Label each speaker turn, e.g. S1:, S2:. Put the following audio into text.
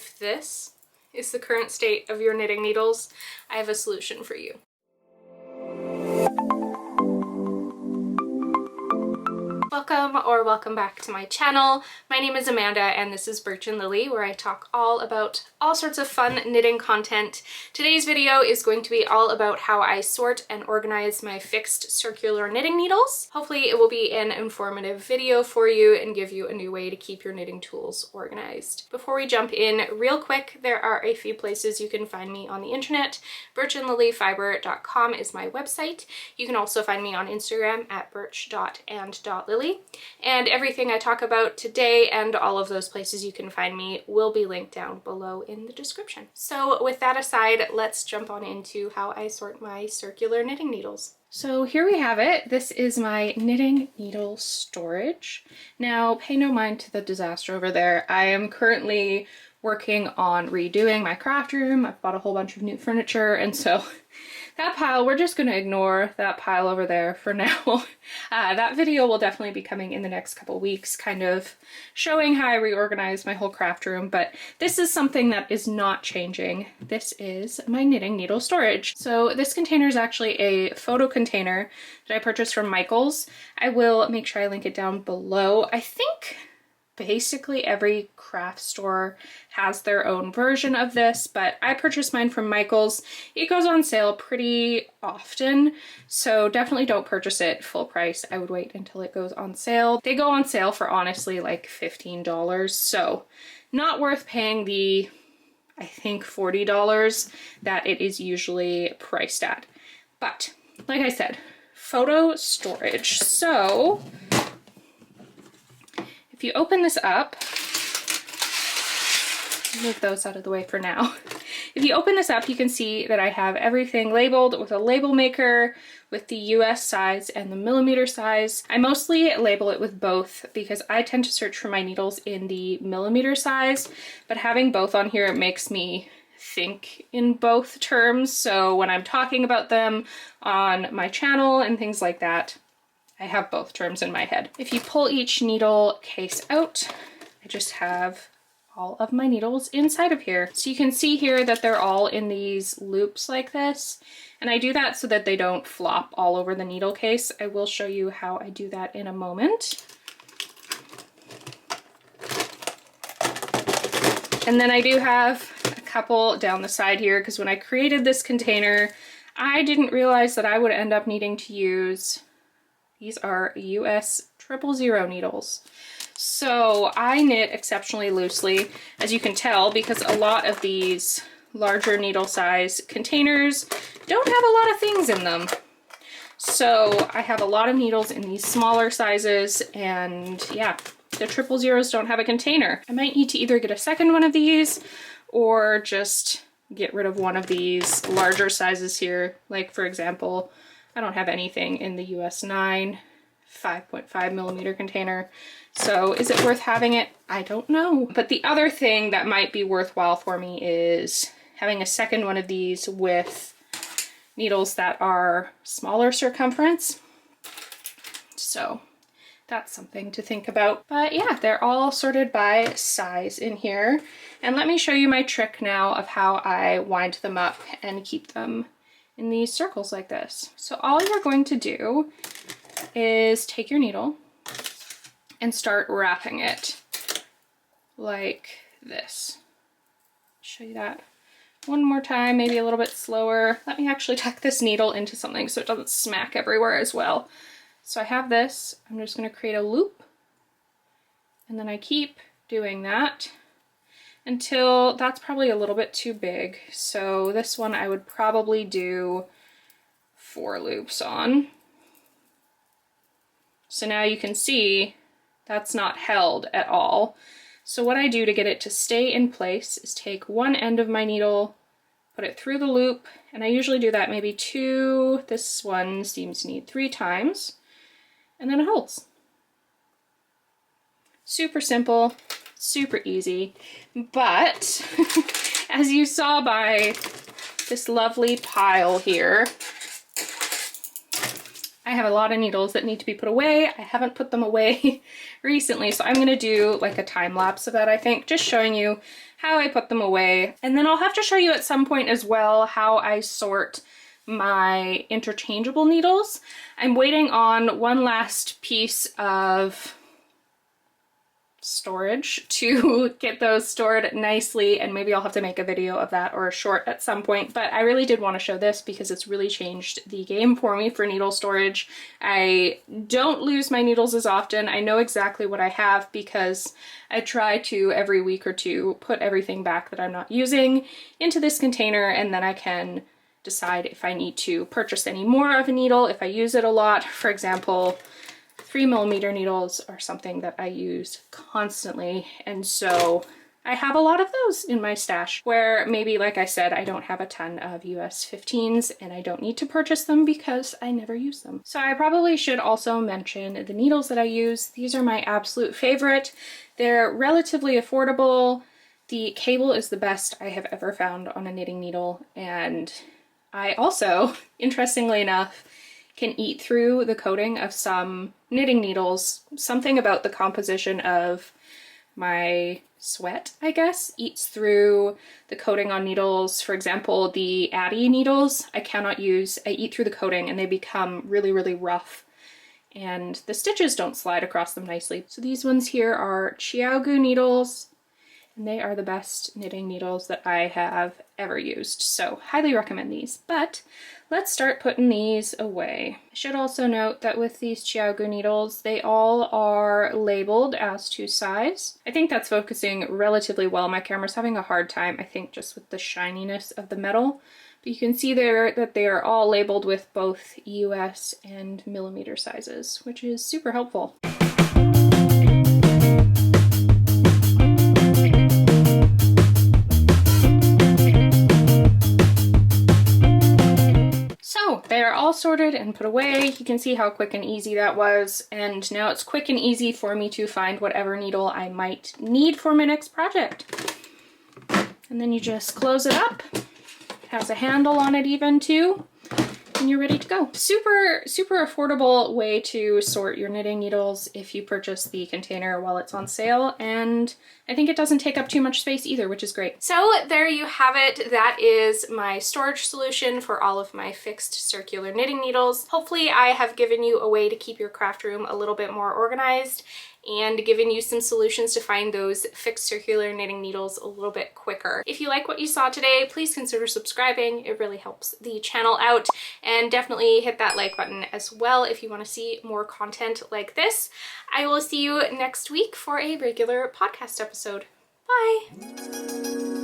S1: if this is the current state of your knitting needles, I have a solution for you. Welcome back to my channel. My name is Amanda and this is Birch and Lily, where I talk all about all sorts of fun knitting content. Today's video is going to be all about how I sort and organize my fixed circular knitting needles. Hopefully it will be an informative video for you and give you a new way to keep your knitting tools organized. Before we jump in, real quick, there are a few places you can find me on the internet. birchandlilyfiber.com is my website. You can also find me on Instagram at birch.and.lily. And everything I talk about today and all of those places you can find me will be linked down below in the description. So with that aside, let's jump on into how I sort my circular knitting needles. So here we have it. This is my knitting needle storage. Now pay no mind to the disaster over there. I am currently working on redoing my craft room. I've bought a whole bunch of new furniture, and so that pile, we're just going to ignore that pile over there for now. That video will definitely be coming in the next couple weeks, kind of showing how I reorganized my whole craft room, but this is something that is not changing. This is my knitting needle storage. So this container is actually a photo container that I purchased from Michaels. I will make sure I link it down below. I think basically every craft store has their own version of this, but I purchased mine from Michaels. It goes on sale pretty often, so definitely don't purchase it full price. I would wait until it goes on sale. They go on sale for honestly like $15, so not worth paying the, I think, $40 that it is usually priced at. But like I said, photo storage. So if you open this up, move those out of the way for now. If you open this up, you can see that I have everything labeled with a label maker with the US size and the millimeter size. I mostly label it with both because I tend to search for my needles in the millimeter size, but having both on here makes me think in both terms. So when I'm talking about them on my channel and things like that, I have both terms in my head. If you pull each needle case out, I just have all of my needles inside of here. So you can see here that they're all in these loops like this. And I do that so that they don't flop all over the needle case. I will show you how I do that in a moment. And then I do have a couple down the side here because when I created this container, I didn't realize that I would end up needing to use, these are US 000 needles. So I knit exceptionally loosely, as you can tell, because a lot of these larger needle size containers don't have a lot of things in them. So I have a lot of needles in these smaller sizes, and yeah, the 000s don't have a container. I might need to either get a second one of these or just get rid of one of these larger sizes here. Like for example, I don't have anything in the US 9 5.5 millimeter container. So is it worth having it? I don't know. But the other thing that might be worthwhile for me is having a second one of these with needles that are smaller circumference. So that's something to think about. But yeah, they're all sorted by size in here. And let me show you my trick now of how I wind them up and keep them in these circles like this. So all you're going to do is take your needle and start wrapping it like this. Show you that one more time, maybe a little bit slower. Let me actually tuck this needle into something so it doesn't smack everywhere as well. So I have this, I'm just going to create a loop, and then I keep doing that until that's probably a little bit too big. So this one I would probably do 4 loops on. So now you can see that's not held at all. So what I do to get it to stay in place is take one end of my needle, put it through the loop, and I usually do that maybe 2, this one seems to need 3 times, and then it holds. Super simple, super easy, but as you saw by this lovely pile here, I have a lot of needles that need to be put away. I haven't put them away recently, so I'm going to do like a time lapse of that, I think, just showing you how I put them away. And then I'll have to show you at some point as well how I sort my interchangeable needles. I'm waiting on one last piece of storage to get those stored nicely, and maybe I'll have to make a video of that or a short at some point, but I really did want to show this because it's really changed the game for me for needle storage. I don't lose my needles as often. I know exactly what I have because I try to every week or two put everything back that I'm not using into this container, and then I can decide if I need to purchase any more of a needle if I use it a lot. For example, 3mm needles are something that I use constantly, and so I have a lot of those in my stash, where maybe, like I said, I don't have a ton of US 15s and I don't need to purchase them because I never use them. So I probably should also mention the needles that I use. These are my absolute favorite. They're relatively affordable. The cable is the best I have ever found on a knitting needle, and I also, interestingly enough, can eat through the coating of some knitting needles. Something about the composition of my sweat, I guess, eats through the coating on needles. For example, the Addy needles I cannot use. I eat through the coating and they become really, really rough, and the stitches don't slide across them nicely. So these ones here are Chiaogu needles, and they are the best knitting needles that I have ever used, so highly recommend these. But let's start putting these away. I should also note that with these Chiaogu needles, they all are labeled as to size. I think that's focusing relatively well. My camera's having a hard time, I think, just with the shininess of the metal. But you can see there that they are all labeled with both US and millimeter sizes, which is super helpful. They are all sorted and put away. You can see how quick and easy that was, and now it's quick and easy for me to find whatever needle I might need for my next project. And then you just close it up. It has a handle on it even too, and you're ready to go. Super, super affordable way to sort your knitting needles if you purchase the container while it's on sale, and I think it doesn't take up too much space either, which is great. So there you have it. That is my storage solution for all of my fixed circular knitting needles. Hopefully I have given you a way to keep your craft room a little bit more organized and given you some solutions to find those fixed circular knitting needles a little bit quicker. If you like what you saw today, please consider subscribing. It really helps the channel out, and definitely hit that like button as well if you want to see more content like this. I will see you next week for a regular podcast episode. Bye!